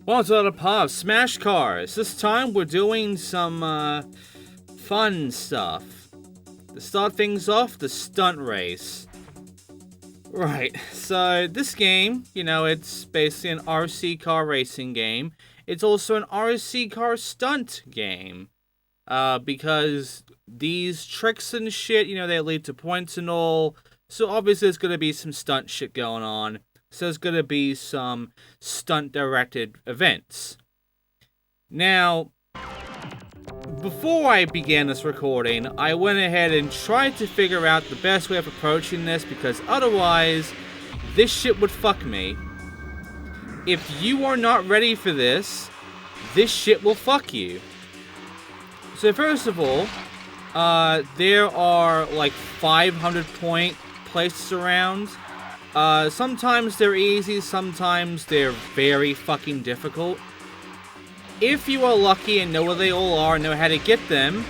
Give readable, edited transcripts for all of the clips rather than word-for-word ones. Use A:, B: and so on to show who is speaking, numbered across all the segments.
A: Well, it's another part of Smash Cars. This time we're doing some fun stuff. To start things off, the stunt race. Right, so this game, it's basically an RC car racing game. It's also an RC car stunt game. Because these tricks and shit, they lead to points and all. So obviously there's going to be some stunt shit going on. So there's going to be some stunt-directed events. Now, before I began this recording, I went ahead and tried to figure out the best way of approaching this, because otherwise, this shit would fuck me. If you are not ready for this shit will fuck you. So first of all, there are like 500 point places around. Sometimes they're easy, sometimes they're very fucking difficult. If you are lucky and know where they all are and know how to get them,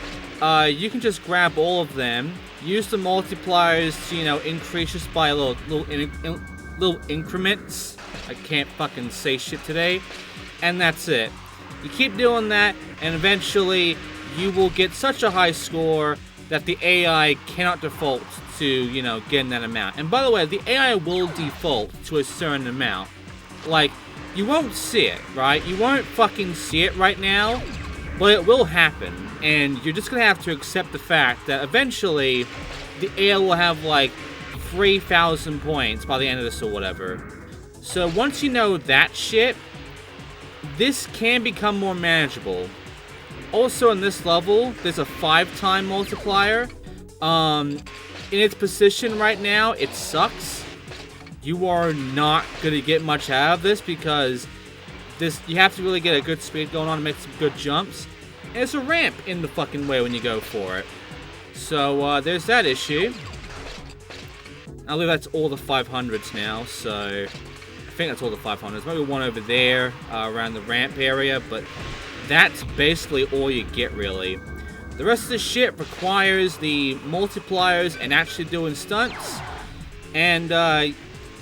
A: you can just grab all of them, use the multipliers to, increase just by little increments. I can't fucking say shit today. And that's it. You keep doing that, and eventually you will get such a high score that the AI cannot default to, getting that amount. And by the way, the AI will default to a certain amount. Like, you won't see it, right? You won't fucking see it right now, but it will happen. And you're just gonna have to accept the fact that eventually the AI will have like 3,000 points by the end of this or whatever. So once you know that shit, this can become more manageable. Also in this level, there's a 5-time multiplier. In its position right now, it sucks. You are not gonna get much out of this because you have to really get a good speed going on to make some good jumps. And there's a ramp in the fucking way when you go for it. So there's that issue. I believe that's all the 500s now, so I think that's all the 500s. Maybe one over there around the ramp area, but that's basically all you get, really. The rest of the shit requires the multipliers and actually doing stunts. And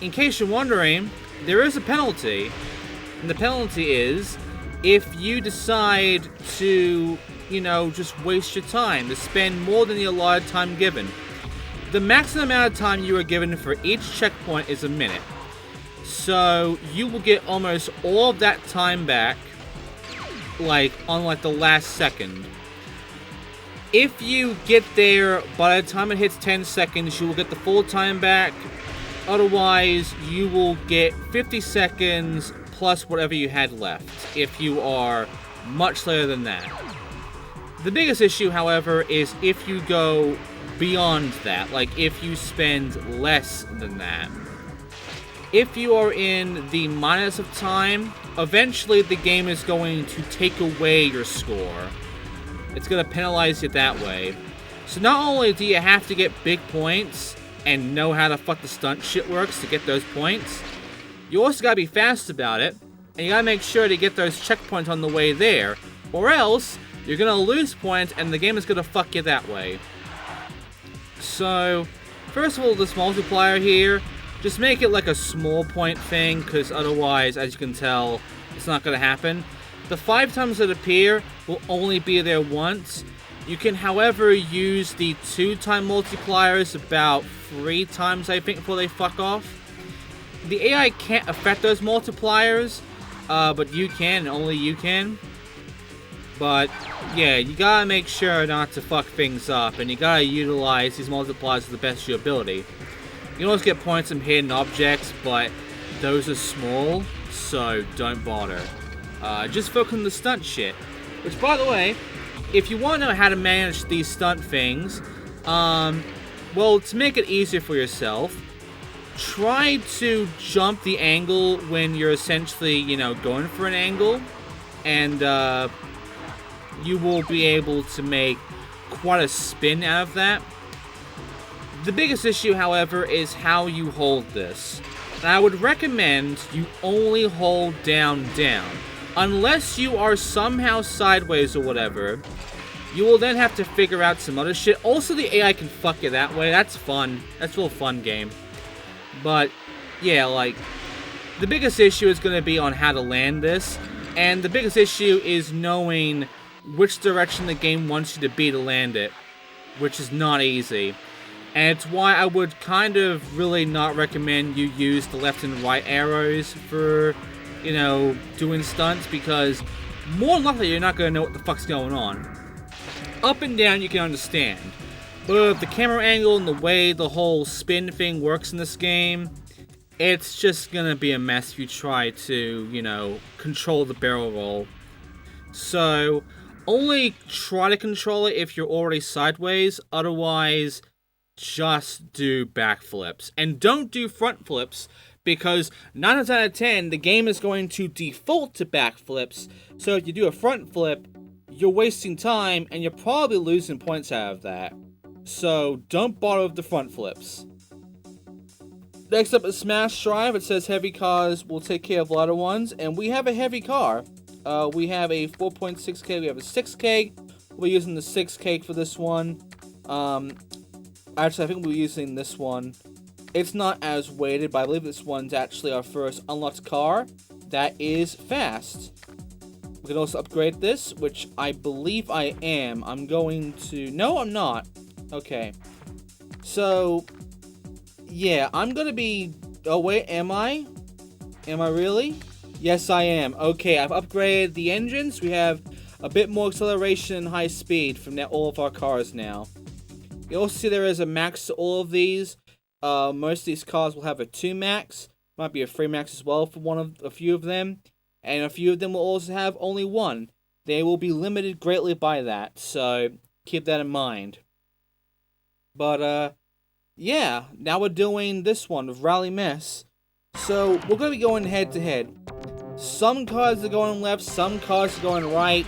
A: in case you're wondering, there is a penalty. And the penalty is if you decide to, just waste your time, to spend more than the allotted time given. The maximum amount of time you are given for each checkpoint is a minute. So you will get almost all of that time back, on the last second. If you get there by the time it hits 10 seconds, you will get the full time back. Otherwise, you will get 50 seconds plus whatever you had left if you are much later than that. The biggest issue, however, is if you go beyond that, if you spend less than that. If you are in the minus of time, eventually the game is going to take away your score. It's going to penalize you that way. So not only do you have to get big points and know how the fuck the stunt shit works to get those points, you also gotta be fast about it, and you gotta make sure to get those checkpoints on the way there, or else you're gonna lose points and the game is gonna fuck you that way. So, first of all, this multiplier here, just make it like a small point thing, because otherwise, as you can tell, it's not gonna happen. The 5 times that appear will only be there once. You can, however, use the 2-time multipliers about 3 times, I think, before they fuck off. The AI can't affect those multipliers, but you can, and only you can. But, yeah, you gotta make sure not to fuck things up, and you gotta utilize these multipliers to the best of your ability. You can always get points from hidden objects, but those are small, so don't bother. Just focus on the stunt shit. Which, by the way, if you want to know how to manage these stunt things, well, to make it easier for yourself, try to jump the angle when you're essentially, going for an angle, and you will be able to make quite a spin out of that. The biggest issue, however, is how you hold this. And I would recommend you only hold down. Unless you are somehow sideways or whatever, you will then have to figure out some other shit. Also, the AI can fuck you that way. That's fun. That's a little fun game. But, yeah, the biggest issue is going to be on how to land this. And the biggest issue is knowing which direction the game wants you to be to land it, which is not easy. And it's why I would kind of really not recommend you use the left and right arrows for, you know, doing stunts, because more than likely you're not going to know what the fuck's going on. Up and down you can understand, but the camera angle and the way the whole spin thing works in this game, it's just gonna be a mess if you try to, you know, control the barrel roll. So, only try to control it if you're already sideways, otherwise, just do backflips. And don't do front flips, because 9 times out of 10, the game is going to default to backflips, so if you do a front flip, you're wasting time, and you're probably losing points out of that. So, don't bother with the front flips. Next up is Smash Drive. It says heavy cars will take care of lighter ones, and we have a heavy car. We have a 4.6K, we have a 6K. We're using the 6K for this one. Actually, I think we're using this one. It's not as weighted, but I believe this one's actually our first unlocked car that is fast. We can also upgrade this, which I believe I am. I'm going to... No, I'm not. Okay. So... yeah, I'm gonna be... oh wait, am I? Am I really? Yes, I am. Okay, I've upgraded the engines. We have a bit more acceleration and high speed from all of our cars now. You also see there is a max to all of these. Most of these cars will have a 2 max. Might be a 3 max as well for a few of them. And a few of them will also have only 1. They will be limited greatly by that, so keep that in mind. But, yeah, now we're doing this one with Rally Mess. So, we're going to be going head to head. Some cars are going left, some cars are going right.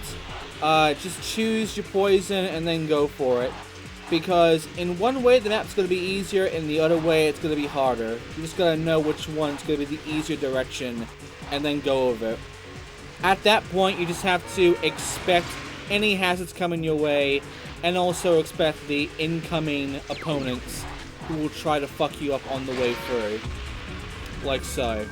A: Just choose your poison and then go for it. Because in one way the map's going to be easier, and the other way it's going to be harder. You just got to know which one's going to be the easier direction and then go over it. At that point, you just have to expect any hazards coming your way, and also expect the incoming opponents who will try to fuck you up on the way through. Like so.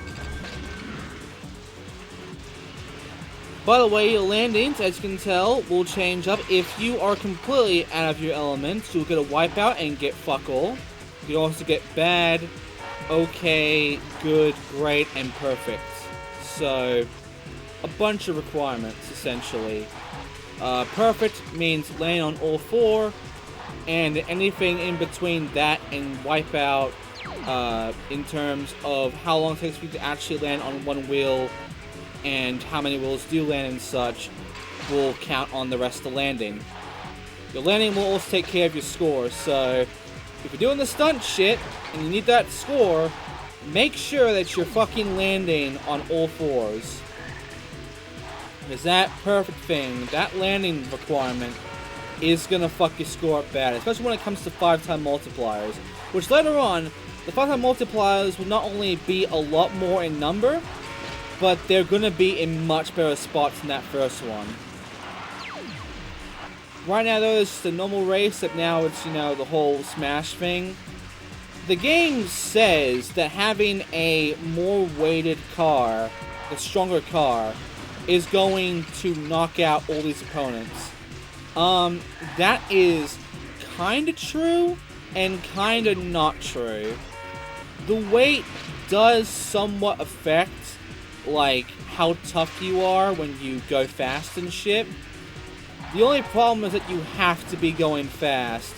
A: By the way, your landings, as you can tell, will change up. If you are completely out of your element, you'll get a wipeout and get fuck all. You also get bad, okay, good, great, and perfect. So, a bunch of requirements, essentially. Perfect means land on all 4, and anything in between that and wipeout, in terms of how long it takes for you to actually land on one wheel, and how many wheels do land and such, will count on the rest of the landing. Your landing will also take care of your score, so if you're doing the stunt shit, and you need that score, make sure that you're fucking landing on all 4s. Because that perfect thing, that landing requirement, is gonna fuck your score up bad, especially when it comes to 5-time multipliers. Which later on, the 5-time multipliers will not only be a lot more in number, but they're gonna be in much better spots than that first one. Right now though, it's just a normal race, but now it's, you know, the whole Smash thing. The game says that having a more weighted car, a stronger car, is going to knock out all these opponents. That is kinda true, and kinda not true. The weight does somewhat affect, like, how tough you are when you go fast and shit. The only problem is that you have to be going fast,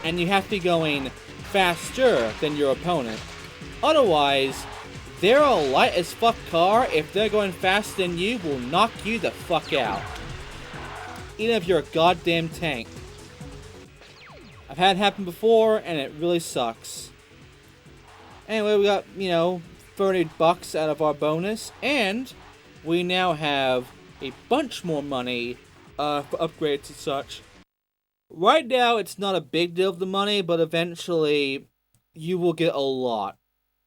A: and you have to be going faster than your opponent. Otherwise, they're a light as fuck car. If they're going faster than you, will knock you the fuck out. Even if you're a goddamn tank. I've had it happen before, and it really sucks. Anyway, we got, you know, $30 out of our bonus, and we now have a bunch more money for upgrades and such. Right now, it's not a big deal of the money, but eventually, you will get a lot.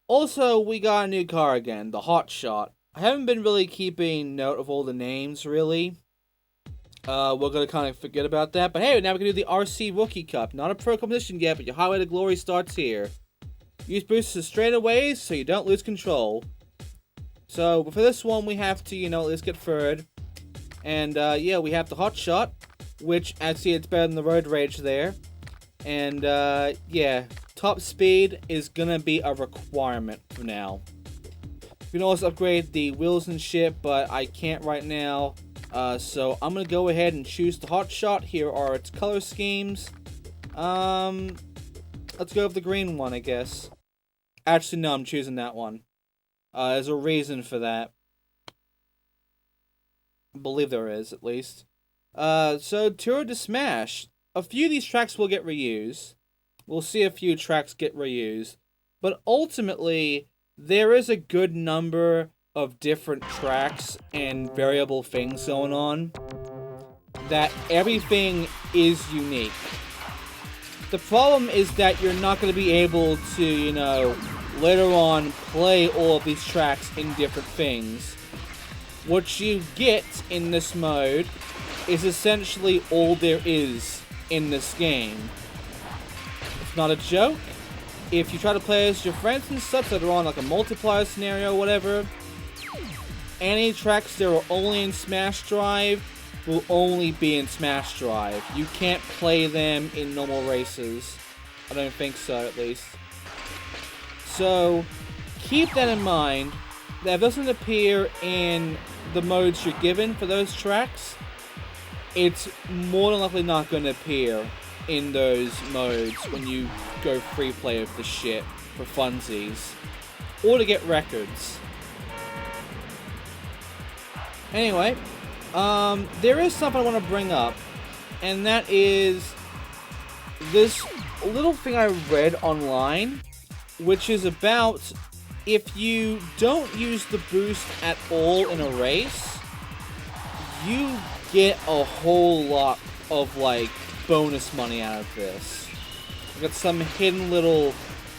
A: Also, we got a new car again, the Hot Shot. I haven't been really keeping note of all the names, really. We're gonna kind of forget about that, but hey, now we can do the RC Rookie Cup. Not a pro competition yet, but your highway to glory starts here. Use boosters straight away so you don't lose control. So for this one, we have to, you know, let's get third. And yeah, we have the hot shot, which actually it's better than the road rage there. And yeah, top speed is gonna be a requirement for now. You can also upgrade the wheels and shit, but I can't right now. So I'm gonna go ahead and choose the hot shot. Here are its color schemes. Let's go with the green one, I guess. Actually, no, I'm choosing that one. There's a reason for that. I believe there is, at least. So Tour de Smash. A few of these tracks will get reused. We'll see a few tracks get reused. But ultimately, there is a good number of different tracks and variable things going on. That everything is unique. The problem is that you're not going to be able to, you know, later on play all of these tracks in different things. What you get in this mode is essentially all there is in this game. It's not a joke. If you try to play as your friends and stuff that are on like a multiplayer scenario or whatever, any tracks that are only in Smash Drive will only be in Smash Drive. You can't play them in normal races. I don't think so, at least. So, keep that in mind. That doesn't appear in the modes you're given for those tracks. It's more than likely not going to appear in those modes when you go free play of the shit for funsies. Or to get records. Anyway, there is something I want to bring up, and that is this little thing I read online, which is about if you don't use the boost at all in a race, you get a whole lot of, like, bonus money out of this. You got some hidden little,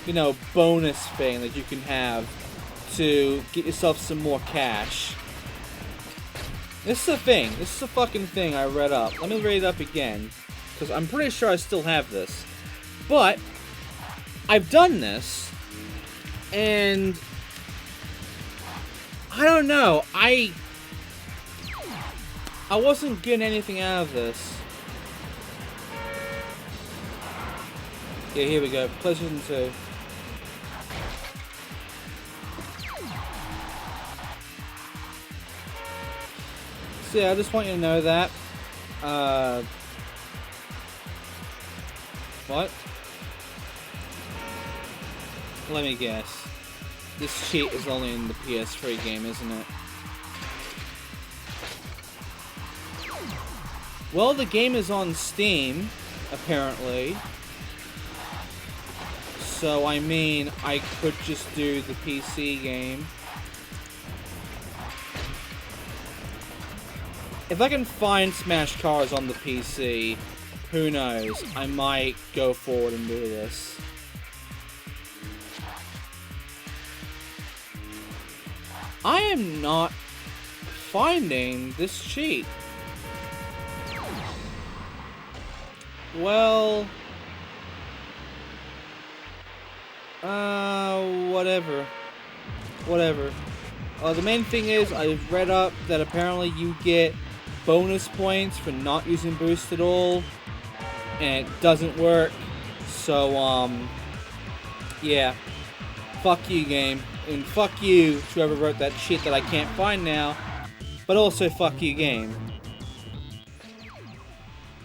A: you know, bonus thing that you can have to get yourself some more cash. This is a thing. This is a fucking thing I read up. Let me read it up again, because I'm pretty sure I still have this. But I've done this, and I don't know. I wasn't getting anything out of this. Yeah, here we go. PlayStation 2. So yeah, I just want you to know that. What? Let me guess. This cheat is only in the PS3 game, isn't it? Well, the game is on Steam, apparently. So, I mean, I could just do the PC game. If I can find Smash Cars on the PC, who knows? I might go forward and do this. I am not finding this cheat. Well... whatever. Whatever. The main thing is, I've read up that apparently you get bonus points for not using boost at all, and it doesn't work. So, yeah. Fuck you, game. And fuck you, whoever wrote that shit that I can't find now. But also, fuck you, game.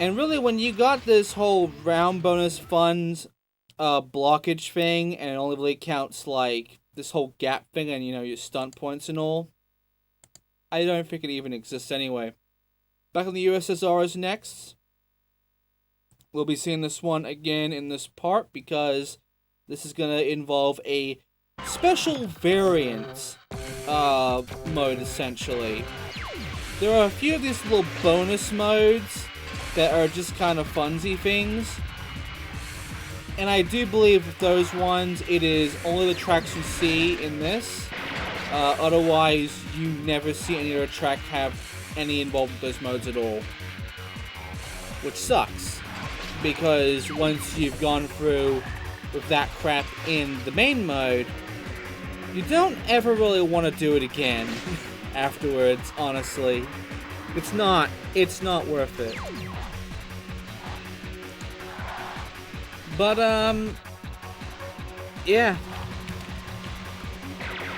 A: And really, when you got this whole round bonus funds blockage thing, and it only really counts, like, this whole gap thing and, you know, your stunt points and all, I don't think it even exists anyway. Back on the USSR is next. We'll be seeing this one again in this part because this is going to involve a special variant mode, essentially. There are a few of these little bonus modes that are just kind of funsy things. And I do believe with those ones, it is only the tracks you see in this. Otherwise, you never see any other track have any involvement with those modes at all. Which sucks. Because once you've gone through with that crap in the main mode, You don't ever really want to do it again afterwards, honestly. It's not worth it. But, yeah.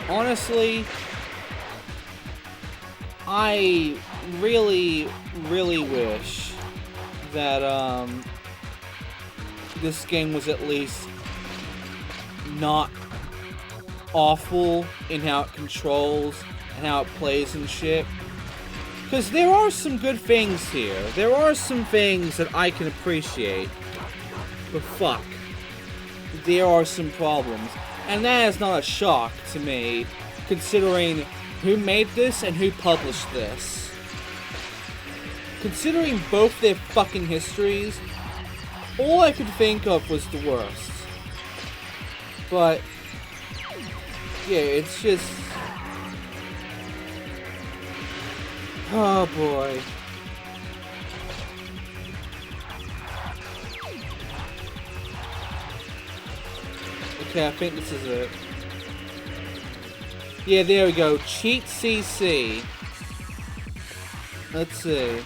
A: Honestly, I really, really wish that, this game was at least not awful in how it controls and how it plays and shit. Because there are some good things here. There are some things that I can appreciate. But fuck. There are some problems. And that is not a shock to me, considering who made this and who published this. Considering both their fucking histories, all I could think of was the worst. But yeah, it's just... oh boy. Okay, I think this is it. Yeah, there we go. Cheat CC. Let's see.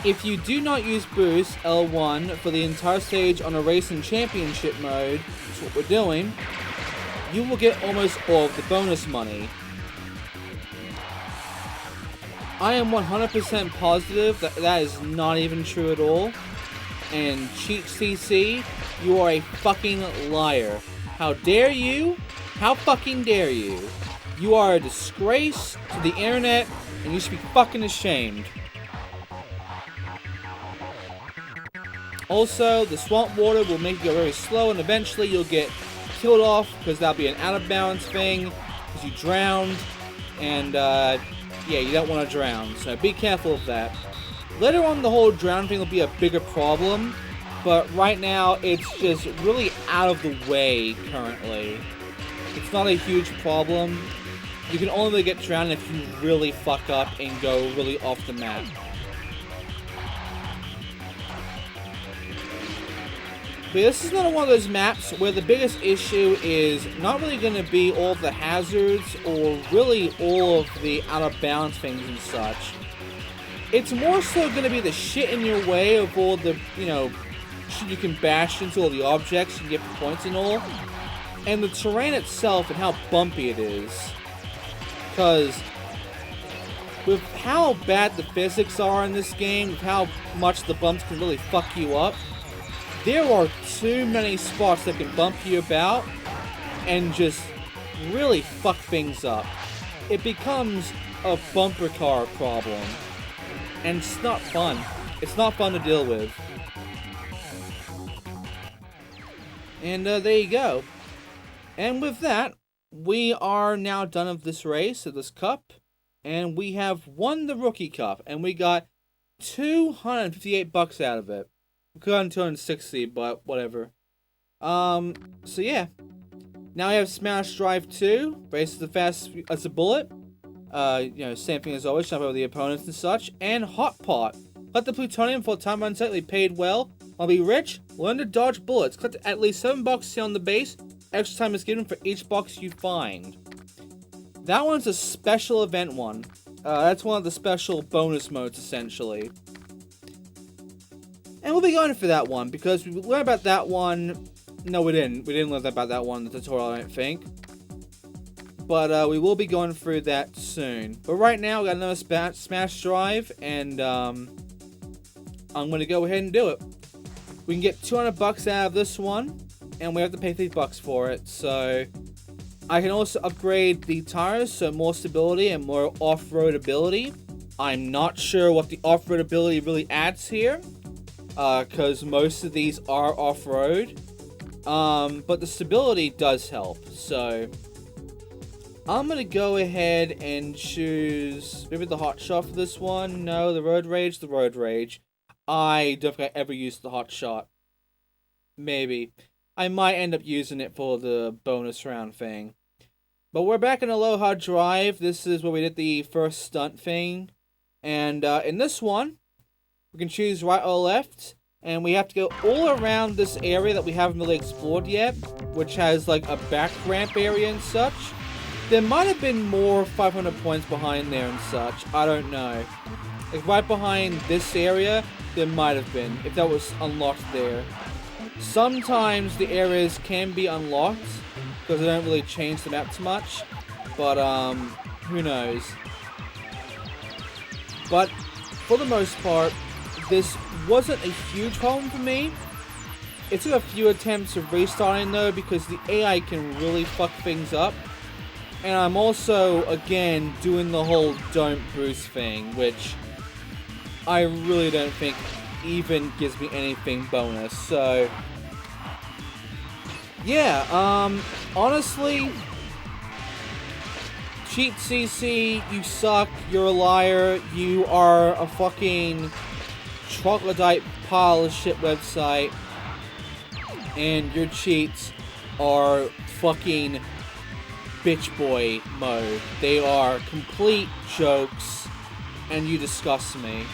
A: If you do not use boost L1 for the entire stage on a racing championship mode, that's what we're doing, you will get almost all of the bonus money. I am 100% positive that that is not even true at all. And Cheat CC, you are a fucking liar. How dare you? How fucking dare you? You are a disgrace to the internet, and you should be fucking ashamed. Also, the swamp water will make you go very slow, and eventually you'll get killed off, because that'll be an out of balance thing, because you drowned, and yeah, you don't want to drown, so be careful of that. Later on, the whole drown thing will be a bigger problem, but right now, it's just really out of the way currently. It's not a huge problem. You can only get drowned if you really fuck up and go really off the map. But this is not one of those maps where the biggest issue is not really going to be all of the hazards or really all of the out of bounds things and such. It's more so going to be the shit in your way of all the, you know, shit you can bash into, all the objects and get points and all. And the terrain itself and how bumpy it is. Because with how bad the physics are in this game, with how much the bumps can really fuck you up, there are too many spots that can bump you about and just really fuck things up. It becomes a bumper car problem. And it's not fun. It's not fun to deal with. And there you go. And with that, we are now done of this race, of this cup. And we have won the Rookie Cup. And we got $258 out of it. We could have gotten $260, but whatever. So yeah. Now we have Smash Drive 2. Race as fast as a bullet. You know, same thing as always, jump over the opponents and such. And Hot Pot. Collect the plutonium for time unsightly paid well. I'll be rich. Learn to dodge bullets. Collect at least $7 here on the base. Extra time is given for each box you find. That one's a special event one. That's one of the special bonus modes, essentially. And we'll be going for that one, because we learned about that one... No, we didn't. We didn't learn about that one in the tutorial, I don't think. But we will be going through that soon. But right now, we got another Smash Drive, and I'm going to go ahead and do it. We can get $200 out of this one, and we have to pay $3 for it. So I can also upgrade the tires, so more stability and more off-road ability. I'm not sure what the off-road ability really adds here, because most of these are off-road. But the stability does help, so I'm gonna go ahead and choose maybe the Hot Shot for this one. No, the Road Rage, the Road Rage. I don't think I ever used the Hot Shot. Maybe. I might end up using it for the bonus round thing. But we're back in Aloha Drive. This is where we did the first stunt thing. And in this one, we can choose right or left. And we have to go all around this area that we haven't really explored yet, which has like a back ramp area and such. There might have been more 500 points behind there and such. I don't know. Like right behind this area, there might have been, if that was unlocked there. Sometimes the areas can be unlocked, because they don't really change the map too much. But, who knows. But, for the most part, this wasn't a huge problem for me. It took a few attempts of restarting though, because the AI can really fuck things up. And I'm also, again, doing the whole don't boost thing, which I really don't think even gives me anything bonus. So, yeah, honestly, Cheat CC, you suck, you're a liar, you are a fucking troglodyte pile of shit website, and your cheats are fucking bitch boy mode. They are complete jokes, and you disgust me.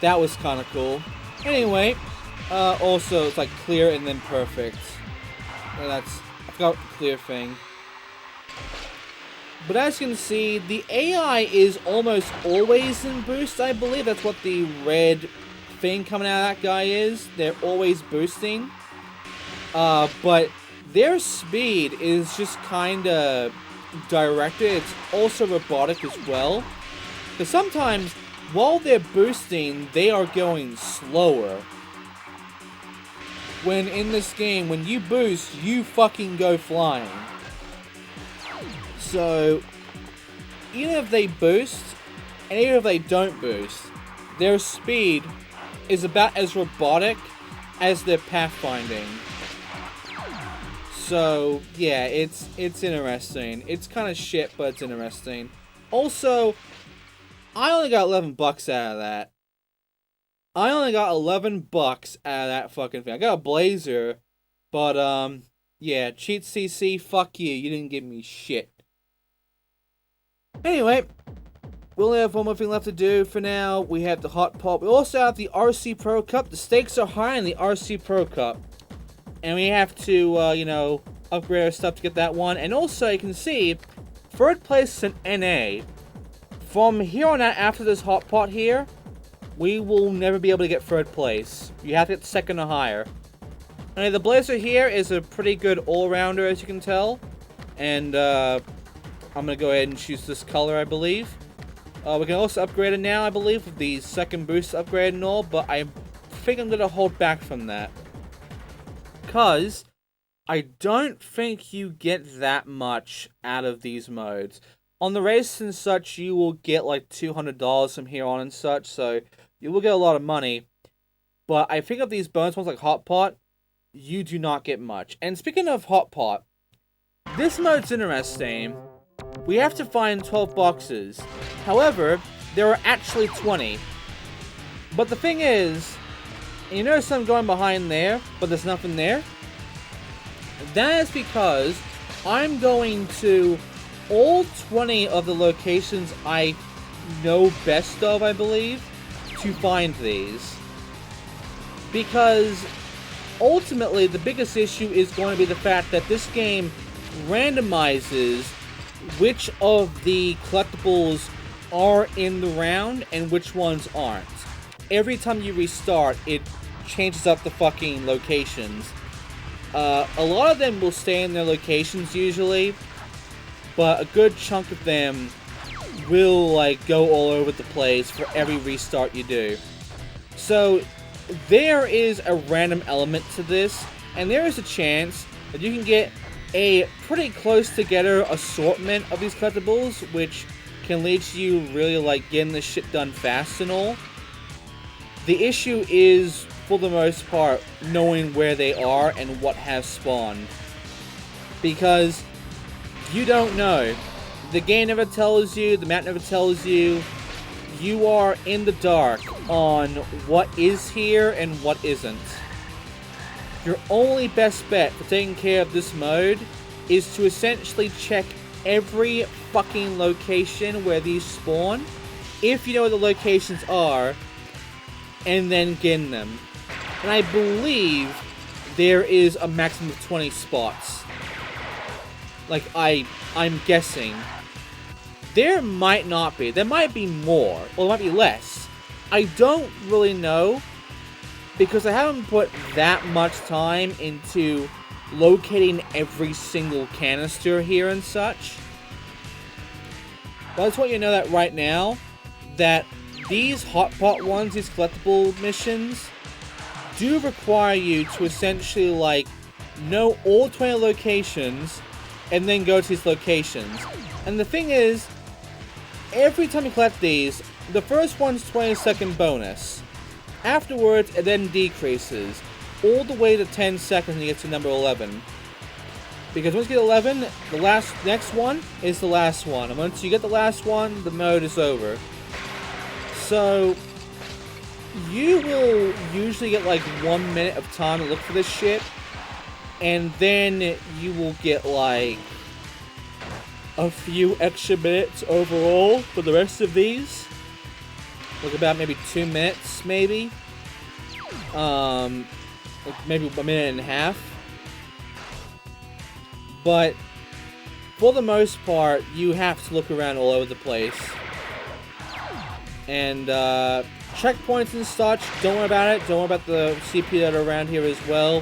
A: That was kind of cool. Anyway, also it's like clear and then perfect. And I forgot the clear thing. But as you can see, the AI is almost always in boost, I believe. That's what the red thing coming out of that guy is. They're always boosting. But their speed is just kinda directed. It's also robotic as well. Because sometimes, while they're boosting, they are going slower. When in this game, when you boost, you fucking go flying. So, even if they boost, and even if they don't boost, their speed is about as robotic as their pathfinding. So, yeah, it's interesting. It's kind of shit, but it's interesting. Also, I only got 11 bucks out of that. I only got 11 bucks out of that fucking thing. I got a blazer, but, yeah, Cheat CC, fuck you. You didn't give me shit. Anyway, we only have one more thing left to do for now. We have the Hot Pot. We also have the RC Pro Cup. The stakes are high in the RC Pro Cup. And we have to, you know, upgrade our stuff to get that one. And also, you can see, third place is an NA. From here on out, after this Hot Pot here, we will never be able to get third place. You have to get second or higher. And the Blazer here is a pretty good all-rounder, as you can tell. And, I'm going to go ahead and choose this color, I believe. We can also upgrade it now, I believe, with the second boost upgrade and all, but I think I'm going to hold back from that. Because I don't think you get that much out of these modes. On the race and such, you will get like $200 from here on and such, so you will get a lot of money. But I think of these bonus ones like Hot Pot, you do not get much. And speaking of Hot Pot, this mode's interesting. We have to find 12 boxes. However, there are actually 20. But the thing is, you notice I'm going behind there, but there's nothing there? That is because I'm going to all 20 of the locations I know best of, I believe, to find these. Because ultimately, the biggest issue is going to be the fact that this game randomizes which of the collectibles are in the round and which ones aren't. Every time you restart, it changes up the fucking locations. A lot of them will stay in their locations usually, but a good chunk of them will like go all over the place for every restart you do. So there is a random element to this, and there is a chance that you can get a pretty close together assortment of these collectibles, which can lead to you really like getting this shit done fast and all. The issue is, for the most part, knowing where they are and what has spawned. Because you don't know. The game never tells you, the map never tells you. You are in the dark on what is here and what isn't. Your only best bet for taking care of this mode is to essentially check every fucking location where these spawn. If you know where the locations are, and then getting them. And I believe there is a maximum of 20 spots. Like, I'm guessing. There might not be. There might be more, or there might be less. I don't really know, because I haven't put that much time into locating every single canister here and such. But I just want you to know that right now, that these hotpot ones, these collectible missions, do require you to essentially, like, know all 20 locations, and then go to these locations. And the thing is, every time you collect these, the first one's 20-second bonus. Afterwards, it then decreases, all the way to 10 seconds when you get to number 11. Because once you get 11, the next one is the last one. And once you get the last one, the mode is over. So, you will usually get like 1 minute of time to look for this shit. And then you will get like a few extra minutes overall for the rest of these. Like about maybe 2 minutes, maybe. Like maybe 1.5 minutes. But for the most part, you have to look around all over the place. And checkpoints and such, don't worry about it. Don't worry about the CP that are around here as well.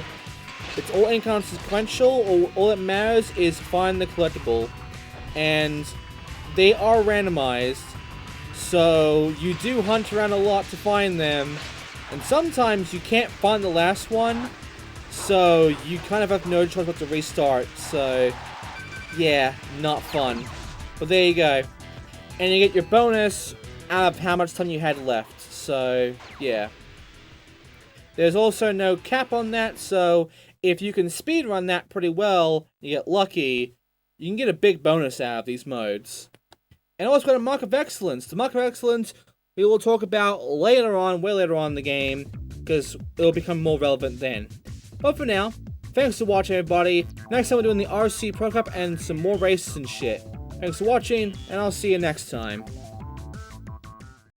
A: It's all inconsequential. All that matters is find the collectible. And they are randomized. So you do hunt around a lot to find them. And sometimes you can't find the last one. So you kind of have no choice but to restart. So yeah, not fun. But there you go. And you get your bonus out of how much time you had left. So yeah. There's also no cap on that. So if you can speedrun that pretty well, you get lucky, you can get a big bonus out of these modes. And also got a Mark of Excellence. The Mark of Excellence we will talk about later on, way later on in the game, because it'll become more relevant then. But for now, thanks for watching, everybody. Next time we're doing the RC Pro Cup and some more races and shit. Thanks for watching, and I'll see you next time.